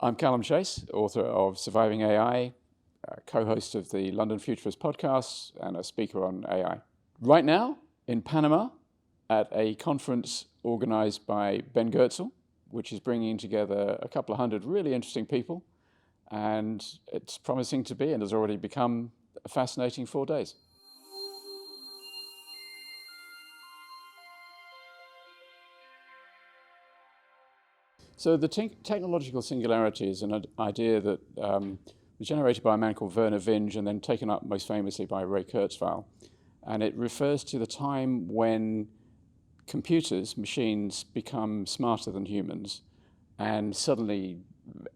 I'm Calum Chace, author of Surviving AI, co-host of the London Futurist podcast, and a speaker on AI. Right now, in Panama, at a conference organized by Ben Goertzel, which is bringing together a couple of hundred really interesting people, and it's promising to be, and has already become, a fascinating 4 days. So the technological singularity is an idea that was generated by a man called Werner Vinge and then taken up most famously by Ray Kurzweil. And it refers to the time when computers, machines, become smarter than humans, and suddenly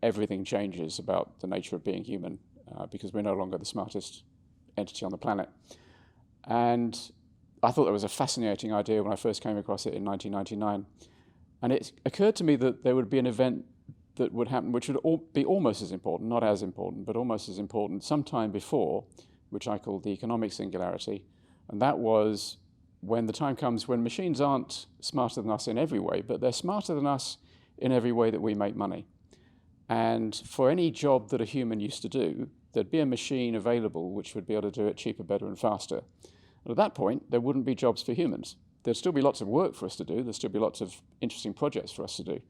everything changes about the nature of being human because we're no longer the smartest entity on the planet. And I thought that was a fascinating idea when I first came across it in 1999. And it occurred to me that there would be an event that would happen which would be almost as important, not as important, but almost as important sometime before, which I called the economic singularity. And that was when the time comes when machines aren't smarter than us in every way, but they're smarter than us in every way that we make money. And for any job that a human used to do, there'd be a machine available which would be able to do it cheaper, better, and faster. And at that point, there wouldn't be jobs for humans. There'd still be lots of work for us to do. There'd still be lots of interesting projects for us to do.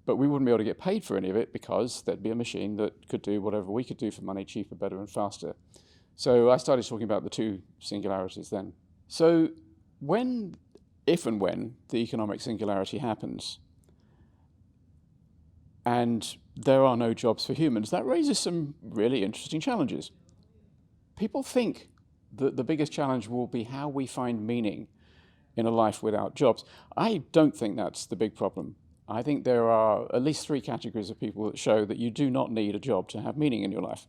But we wouldn't be able to get paid for any of it because there'd be a machine that could do whatever we could do for money, cheaper, better, and faster. So I started talking about the two singularities then. So if and when the economic singularity happens, and there are no jobs for humans, that raises some really interesting challenges. People think that the biggest challenge will be how we find meaning in a life without jobs. I don't think that's the big problem. I think there are at least 3 categories of people that show that you do not need a job to have meaning in your life.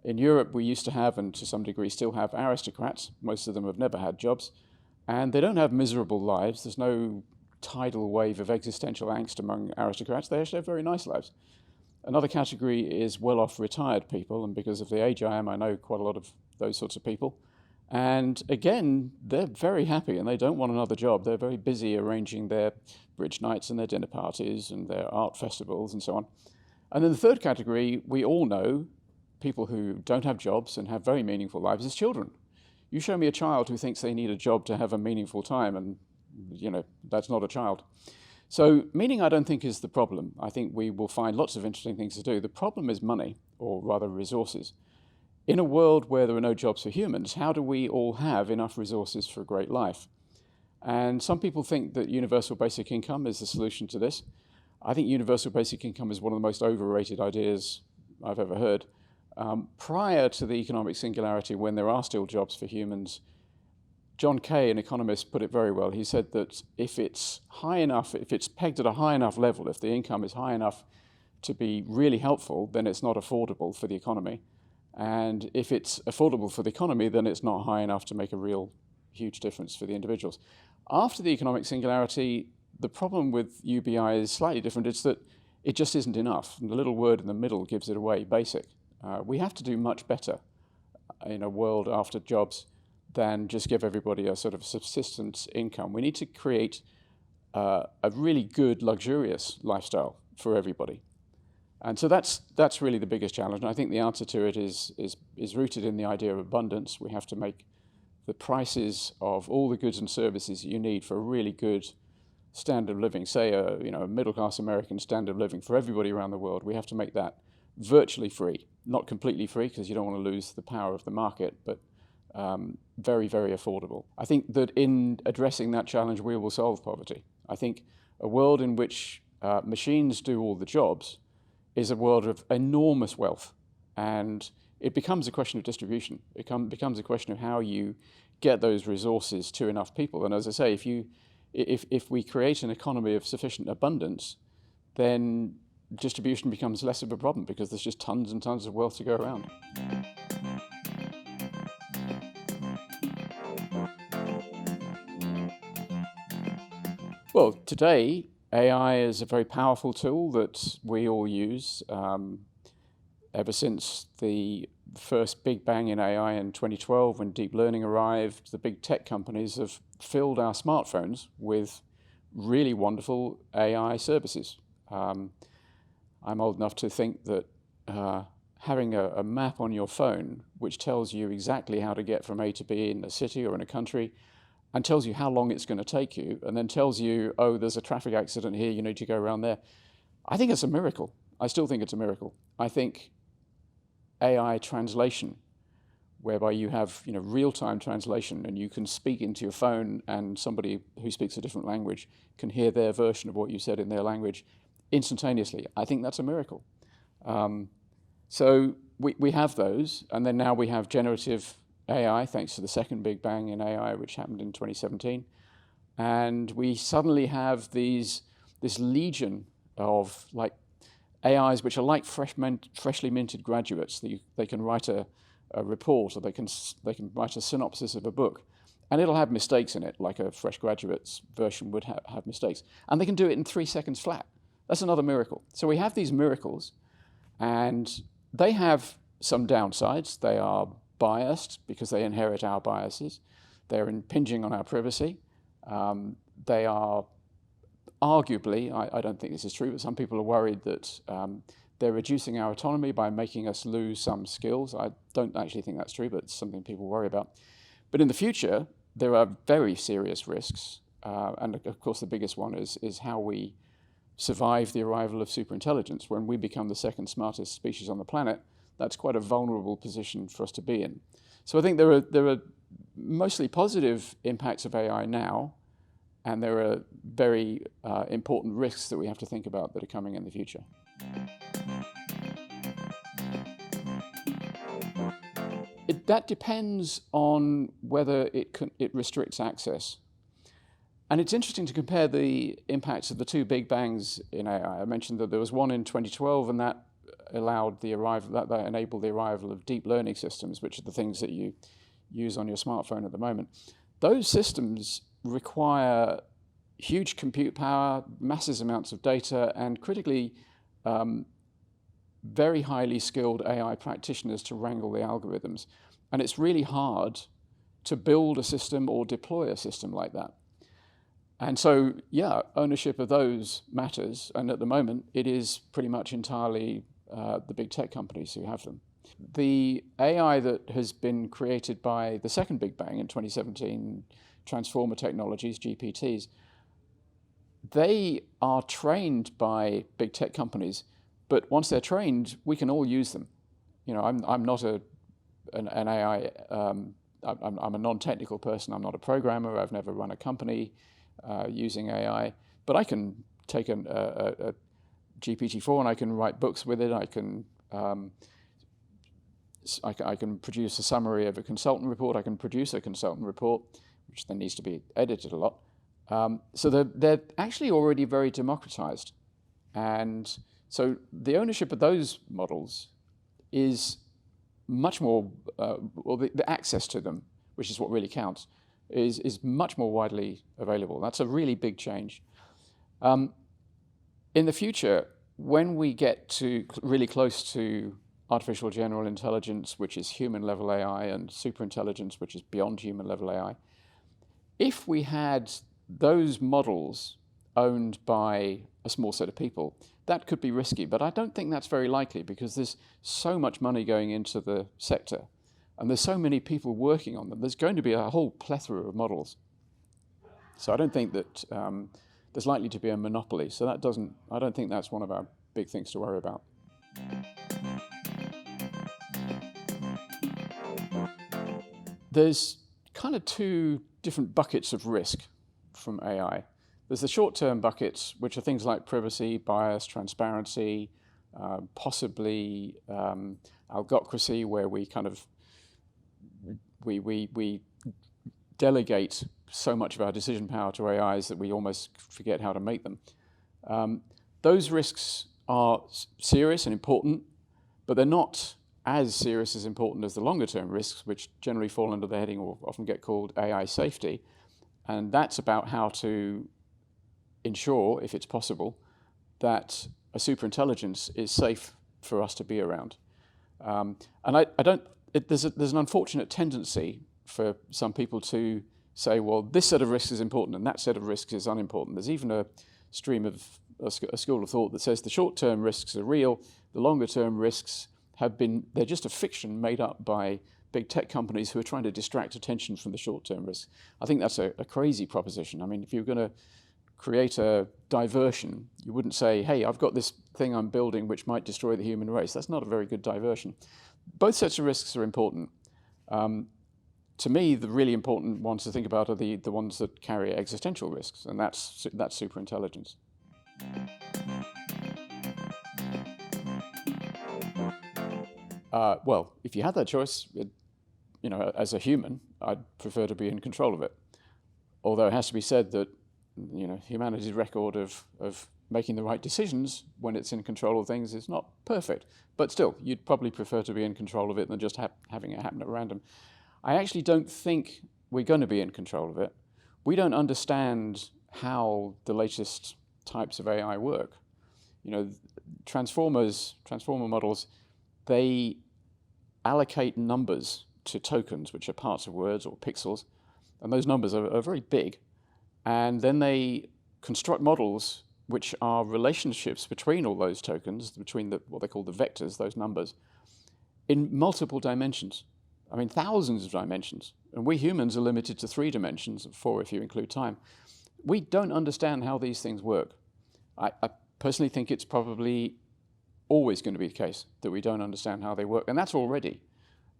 In Europe, we used to have, and to some degree still have, aristocrats. Most of them have never had jobs, and they don't have miserable lives. There's no tidal wave of existential angst among aristocrats. They actually have very nice lives. Another category is well-off retired people, and because of the age I am, I know quite a lot of those sorts of people. And again, they're very happy and they don't want another job. They're very busy arranging their bridge nights and their dinner parties and their art festivals and so on. And then the third category, we all know, people who don't have jobs and have very meaningful lives, is children. You show me a child who thinks they need a job to have a meaningful time, and that's not a child. So meaning, I don't think, is the problem. I think we will find lots of interesting things to do. The problem is money, or rather resources. In a world where there are no jobs for humans, how do we all have enough resources for a great life? And some people think that universal basic income is the solution to this. I think universal basic income is one of the most overrated ideas I've ever heard. Prior to the economic singularity, when there are still jobs for humans, John Kay, an economist, put it very well. He said that if it's high enough, if it's pegged at a high enough level, if the income is high enough to be really helpful, then it's not affordable for the economy. And if it's affordable for the economy, then it's not high enough to make a real huge difference for the individuals. After the economic singularity, the problem with UBI is slightly different. It's that it just isn't enough. And the little word in the middle gives it away, basic. We have to do much better in a world after jobs than just give everybody a sort of subsistence income. We need to create a really good, luxurious lifestyle for everybody. And so that's really the biggest challenge. And I think the answer to it is rooted in the idea of abundance. We have to make the prices of all the goods and services that you need for a really good standard of living, say a middle-class American standard of living for everybody around the world, we have to make that virtually free. Not completely free, because you don't want to lose the power of the market, but very, very affordable. I think that in addressing that challenge, we will solve poverty. I think a world in which machines do all the jobs is a world of enormous wealth, and it becomes a question of distribution. It becomes a question of how you get those resources to enough people. And as I say, if we create an economy of sufficient abundance, then distribution becomes less of a problem because there's just tons and tons of wealth to go around. Well, today, AI is a very powerful tool that we all use. Ever since the first big bang in AI in 2012, when deep learning arrived, the big tech companies have filled our smartphones with really wonderful AI services. I'm old enough to think that having a map on your phone which tells you exactly how to get from A to B in a city or in a country, and tells you how long it's going to take you, and then tells you, oh, there's a traffic accident here, you need to go around there. I think it's a miracle. I still think it's a miracle. I think AI translation, whereby you have real-time translation and you can speak into your phone and somebody who speaks a different language can hear their version of what you said in their language instantaneously. I think that's a miracle. So we have those, and then now we have generative AI, thanks to the second big bang in AI, which happened in 2017. And we suddenly have this legion of AIs which are like freshly minted graduates. They can write a report, or they can write a synopsis of a book, and it'll have mistakes in it, like a fresh graduate's version would have mistakes. And they can do it in 3 seconds flat. That's another miracle. So we have these miracles, and they have some downsides. They are biased because they inherit our biases. They're impinging on our privacy. They are arguably, I don't think this is true, but some people are worried that they're reducing our autonomy by making us lose some skills. I don't actually think that's true, but it's something people worry about. But in the future, there are very serious risks. And of course, the biggest one is how we survive the arrival of superintelligence. When we become the second smartest species on the planet, that's quite a vulnerable position for us to be in. So I think there are mostly positive impacts of AI now, and there are very important risks that we have to think about that are coming in the future. That depends on whether it restricts access. And it's interesting to compare the impacts of the 2 big bangs in AI. I mentioned that there was one in 2012, and that enabled the arrival of deep learning systems, which are the things that you use on your smartphone at the moment. Those systems require huge compute power, massive amounts of data, and critically, very highly skilled AI practitioners to wrangle the algorithms. And it's really hard to build a system or deploy a system like that. And so, yeah, ownership of those matters. And at the moment, it is pretty much entirely the big tech companies who have them. The AI that has been created by the second big bang in 2017, transformer technologies, GPTs, they are trained by big tech companies, but once they're trained, we can all use them. I'm not an AI, I'm a non-technical person. I'm not a programmer. I've never run a company using AI, but I can take a GPT-4 and I can write books with it. I can produce a summary of a consultant report. I can produce a consultant report, which then needs to be edited a lot. So they're actually already very democratized. And so the ownership of those models is much more, or the access to them, which is what really counts, is much more widely available. That's a really big change. In the future, when we get to really close to artificial general intelligence, which is human-level AI, and superintelligence, which is beyond human-level AI, if we had those models owned by a small set of people, that could be risky, but I don't think that's very likely because there's so much money going into the sector and there's so many people working on them. There's going to be a whole plethora of models. So I don't think that there's likely to be a monopoly. So I don't think that's one of our big things to worry about. There's kind of 2 different buckets of risk from AI. There's the short-term buckets, which are things like privacy, bias, transparency, possibly algocracy, where we kind of we delegate so much of our decision power to AIs that we almost forget how to make them. Those risks are serious and important, but they're not as serious as important as the longer-term risks, which generally fall under the heading or often get called AI safety. And that's about how to ensure, if it's possible, that a superintelligence is safe for us to be around. There's an unfortunate tendency for some people to say, well, this set of risks is important and that set of risks is unimportant. There's even a stream of a school of thought that says the short-term risks are real, the longer-term risks they're just a fiction made up by big tech companies who are trying to distract attention from the short-term risks. I think that's a crazy proposition. I mean, if you're going to create a diversion, you wouldn't say, hey, I've got this thing I'm building which might destroy the human race. That's not a very good diversion. Both sets of risks are important. To me, the really important ones to think about are the ones that carry existential risks, and that's superintelligence. Well, if you had that choice, as a human, I'd prefer to be in control of it. Although it has to be said that, humanity's record of making the right decisions when it's in control of things is not perfect. But still, you'd probably prefer to be in control of it than just having it happen at random. I actually don't think we're going to be in control of it. We don't understand how the latest types of AI work. Transformer models, they allocate numbers to tokens, which are parts of words or pixels, and those numbers are very big. And then they construct models which are relationships between all those tokens, between what they call the vectors, those numbers, in multiple dimensions. I mean, thousands of dimensions. And we humans are limited to 3 dimensions, 4 if you include time. We don't understand how these things work. I personally think it's probably always going to be the case that we don't understand how they work, and that's already.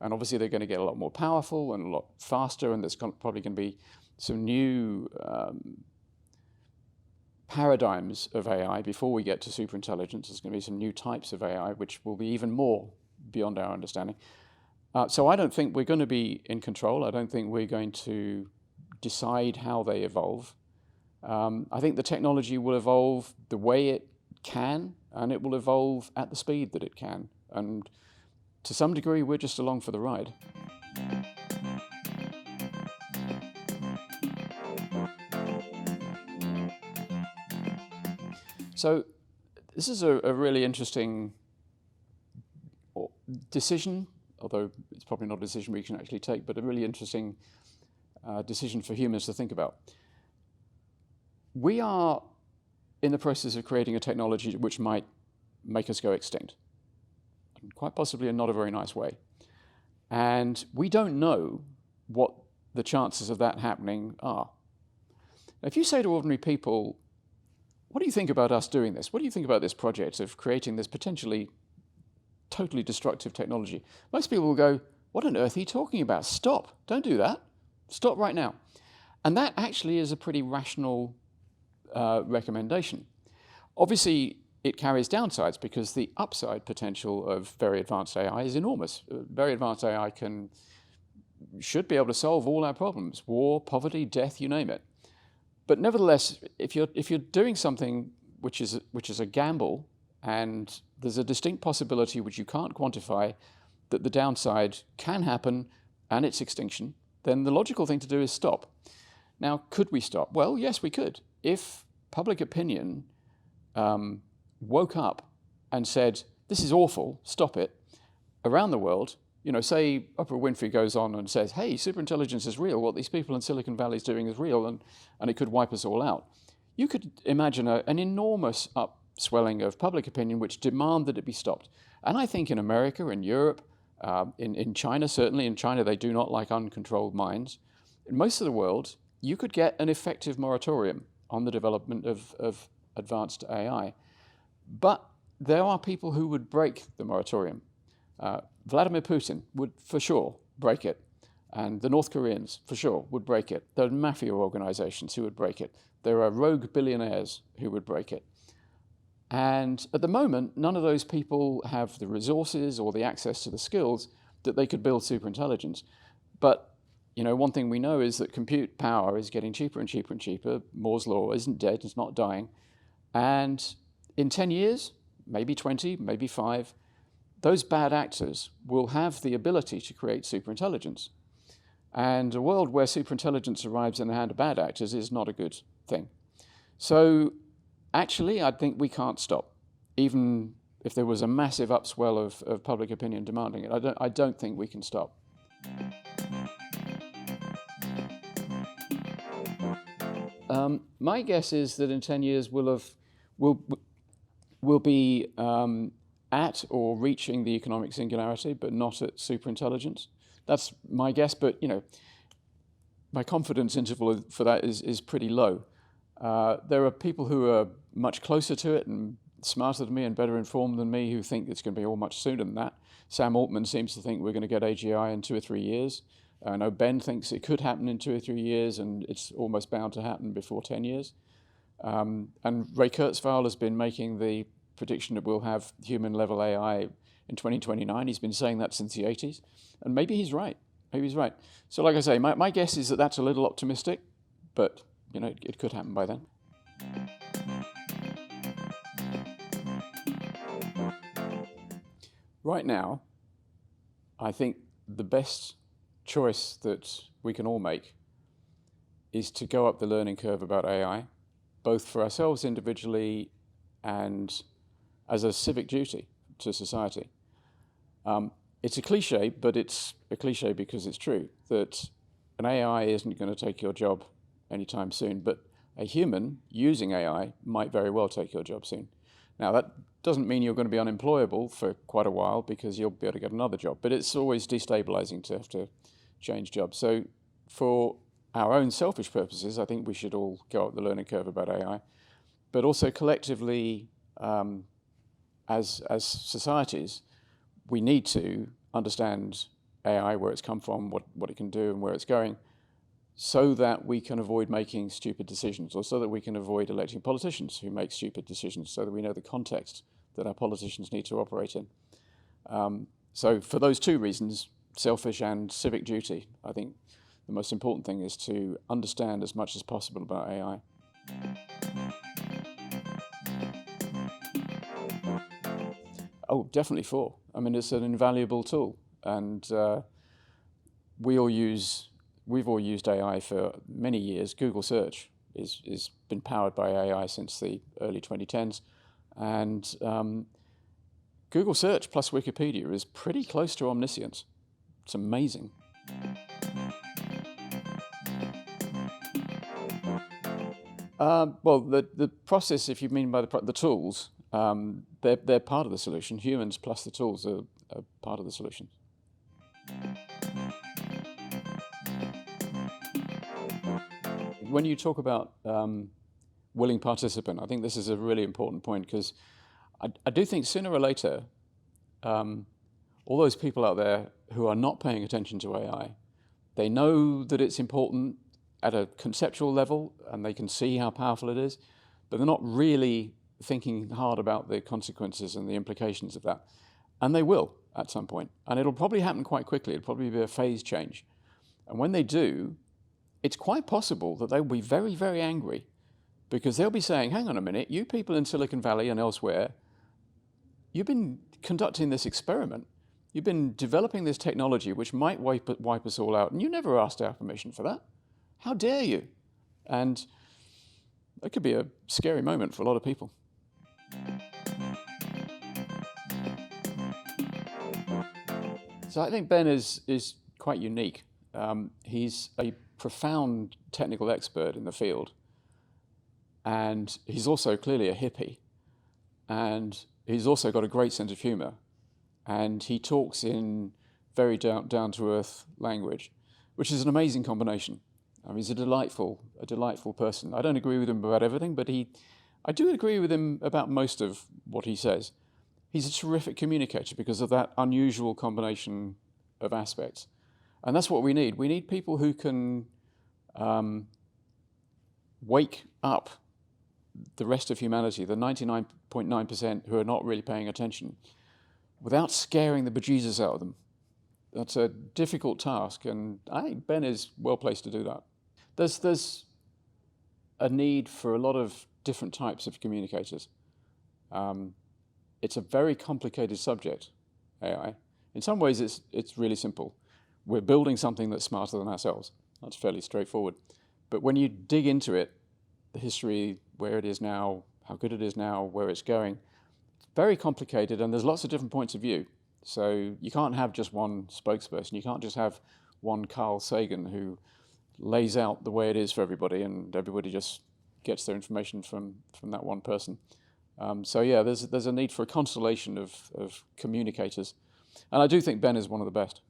And obviously they're going to get a lot more powerful and a lot faster, and there's probably going to be some new paradigms of AI before we get to superintelligence. There's going to be some new types of AI which will be even more beyond our understanding. So I don't think we're going to be in control. I don't think we're going to decide how they evolve. I think the technology will evolve the way it can, and it will evolve at the speed that it can. And to some degree, we're just along for the ride. So this is a really interesting decision, although it's probably not a decision we can actually take, but a really interesting decision for humans to think about. We are in the process of creating a technology which might make us go extinct, and quite possibly in not a very nice way. And we don't know what the chances of that happening are. Now, if you say to ordinary people, what do you think about us doing this? What do you think about this project of creating this potentially totally destructive technology? Most people will go, what on earth are you talking about? Stop, don't do that. Stop right now. And that actually is a pretty rational recommendation. Obviously, it carries downsides because the upside potential of very advanced AI is enormous. Very advanced AI should be able to solve all our problems: war, poverty, death, you name it. But nevertheless, if you're doing something which is a gamble, and there's a distinct possibility which you can't quantify that the downside can happen and it's extinction, then the logical thing to do is stop. Now, could we stop? Well, yes, we could. If public opinion woke up and said, this is awful, stop it, around the world, say Oprah Winfrey goes on and says, hey, superintelligence is real, what these people in Silicon Valley is doing is real, and it could wipe us all out. You could imagine an enormous upswelling of public opinion which demand that it be stopped. And I think in America, in Europe, in China, certainly in China, they do not like uncontrolled minds. In most of the world, you could get an effective moratorium on the development of advanced AI. But there are people who would break the moratorium. Vladimir Putin would for sure break it. And the North Koreans for sure would break it. There are mafia organizations who would break it. There are rogue billionaires who would break it. And at the moment, none of those people have the resources or the access to the skills that they could build superintelligence. But one thing we know is that compute power is getting cheaper and cheaper and cheaper. Moore's law isn't dead, it's not dying. And in 10 years, maybe 20, maybe 5, those bad actors will have the ability to create superintelligence. And a world where superintelligence arrives in the hand of bad actors is not a good thing. So actually, I think we can't stop, even if there was a massive upswell of public opinion demanding it. I don't think we can stop. My guess is that in 10 years we'll We'll, we'll be at or reaching the economic singularity, but not at superintelligence. That's my guess, but my confidence interval for that is pretty low. There are people who are much closer to it and smarter than me and better informed than me who think it's going to be all much sooner than that. Sam Altman seems to think we're going to get AGI in 2 or 3 years. I know Ben thinks it could happen in 2 or 3 years, and it's almost bound to happen before 10 years. And Ray Kurzweil has been making the prediction that we'll have human-level AI in 2029. He's been saying that since the 80s, and maybe he's right. Maybe he's right. So like I say, my guess is that that's a little optimistic, but it could happen by then. Right now, I think the best choice that we can all make is to go up the learning curve about AI, both for ourselves individually and as a civic duty to society. It's a cliche, but it's a cliche because it's true, that an AI isn't going to take your job anytime soon, but a human using AI might very well take your job soon. Now, that doesn't mean you're going to be unemployable for quite a while because you'll be able to get another job, but it's always destabilizing to have to change jobs. So for our own selfish purposes, I think we should all go up the learning curve about AI, but also collectively, as societies, we need to understand AI, where it's come from, what it can do and where it's going, so that we can avoid making stupid decisions, or so that we can avoid electing politicians who make stupid decisions, so that we know the context that our politicians need to operate in. So for those two reasons, selfish and civic duty, I think the most important thing is to understand as much as possible about AI. Oh, definitely 4. I mean, it's an invaluable tool, and we've all used AI for many years. Google search is been powered by AI since the early 2010s, and Google search plus Wikipedia is pretty close to omniscience. It's amazing. Well, the process, if you mean by the tools, they're part of the solution. Humans plus the tools are part of the solution. When you talk about willing participant, I think this is a really important point, because I do think sooner or later, all those people out there who are not paying attention to AI, they know that it's important at a conceptual level, and they can see how powerful it is, but they're not really thinking hard about the consequences and the implications of that. And they will at some point. And it'll probably happen quite quickly. It'll probably be a phase change. And when they do, it's quite possible that they'll be very, very angry, because they'll be saying, hang on a minute, you people in Silicon Valley and elsewhere, you've been conducting this experiment. You've been developing this technology which might wipe us all out, and you never asked our permission for that. How dare you? And that could be a scary moment for a lot of people. So I think Ben is quite unique. He's a profound technical expert in the field, and he's also clearly a hippie, and he's also got a great sense of humor, and he talks in very down-to-earth language, which is an amazing combination. I mean, he's a delightful person. I don't agree with him about everything, but I do agree with him about most of what he says. He's a terrific communicator because of that unusual combination of aspects. And that's what we need. We need people who can wake up the rest of humanity, the 99.9% who are not really paying attention, without scaring the bejesus out of them. That's a difficult task, and I think Ben is well placed to do that. There's a need for a lot of different types of communicators. It's a very complicated subject, AI. In some ways, it's really simple. We're building something that's smarter than ourselves. That's fairly straightforward. But when you dig into it, the history, where it is now, how good it is now, where it's going, it's very complicated, and there's lots of different points of view. So you can't have just one spokesperson. You can't just have one Carl Sagan who lays out the way it is for everybody, and everybody just gets their information from that one person. So yeah, there's a need for a constellation of communicators. And I do think Ben is one of the best.